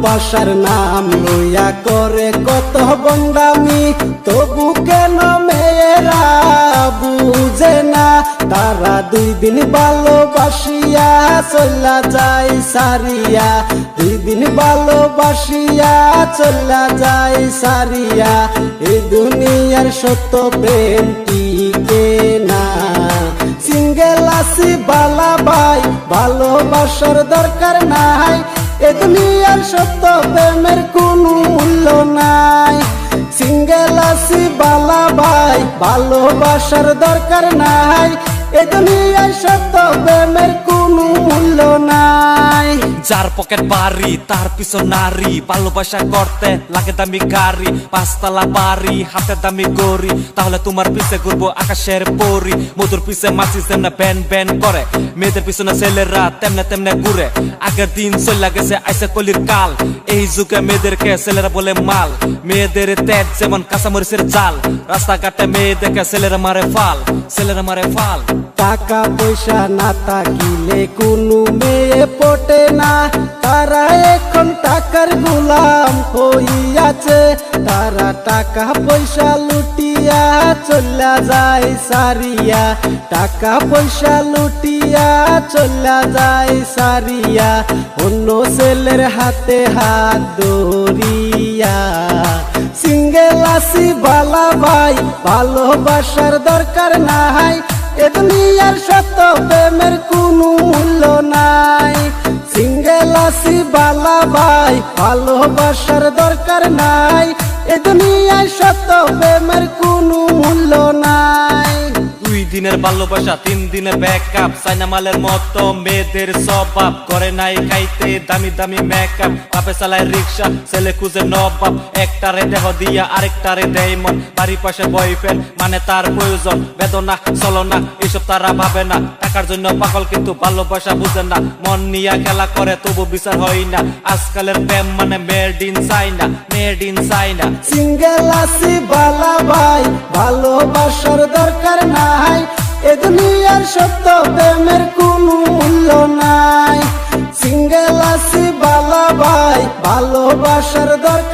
ভালোবাসার নাম লইয়া করে কত বন্ডামি, তবু কেন মেয়েরা বুঝে না। তারা 2 দিন ভালোবাসিয়া চলা যায় সারিয়া, 2 দিন ভালোবাসিয়া চলা যায় সারিয়া। এই দুনিয়ার সত্য প্রেম টিকে না। সিঙ্গেল আছি বালা ভাই, ভালোবাসার দরকার নাই। এ দুনিয়ার সত্য প্রেমের কোনো মূল্য নাই। সিঙ্গেল আছি বালা ভাই, ভালোবাসার দরকার নাই। এ দুনিয়ার সত্য প্রেমের কোনো মূল্য নাই। যার পকেট বাড়ি তার পিছন নারী, ভালোবাসা করতে লাগে দামি গাড়ি, 5 তলা বাড়ি হাতে দামি গড়ি। তাহলে তোমার পিছে ঘুরবো আকাশের পরি। মধুর পিছে মাছি যেমনে ব্যান ব্যান করে, মেয়েদের পিছনে ছেলেরা তেমনে তেমনে ঘুরে। আগের দিন চলে গেছে আইসে কলির কাল, এই যুগে মেয়েদেরকে ছেলেরা বলে মাল। মেয়েদের তেজ যেমন কাঁচামরিচের জাল, রাস্তাঘাটে মেয়ে দেখে ছেলেরা মারে ফাল, ছেলেরা মারে ফাল। টাকা পয়সা না থাকিলে কোনো মেয়ে পটে না। তারা এখন টাকার গোলাম হইয়াছে। তারা টাকা পয়সা লুটিয়া চলা যায় সারিয়া, টাকা পয়সা লুটিয়া চলা যায় সারিয়া। অন্য ছেলের হাতে হাত ধরিয়া। সিঙ্গেল আছি বালা ভাই, ভালোবাসার দরকার নাই। এ দুনিয়ার সত্য প্রেমের কোনো মূল্য নাই। সিঙ্গেল আছি বালা ভাই, ভালোবাসার দরকার নাই। এ দুনিয়ার সত্য প্রেমের কোনো মূল্য নাই। 2 দিনের ভালোবাসা 3 দিনের ব্যাকআপ, চাইনা মালের মতো মেয়েদের স্বভাব। করে নাই খাইতে দামি দামি মেকআপ, বাপে চালায় রিক্সা ছেলে খুঁজে নবাব। একটারে দেহ দিয়া আরেকটারে দেয় মন, বাড়ির পাশে বয়ফ্রেন্ড মানে তার প্রয়োজন। বেদনা চলনা এসব তারা ভাবে না, টাকার জন্য পাগল কিন্তু ভালোবাসা বুঝে না। মন নিয়া খেলা করে তবু বিচার হয় না, আজকালের প্রেম মানে made in China, made in China. Single আছি বালা ভাই, ভালোবাসার দরকার নাই। এ দুনিয়ার সত্য প্রেমের কোনো মূল্য নাই। সিঙ্গেল আছি বালা ভাই, ভালোবাসার দরকার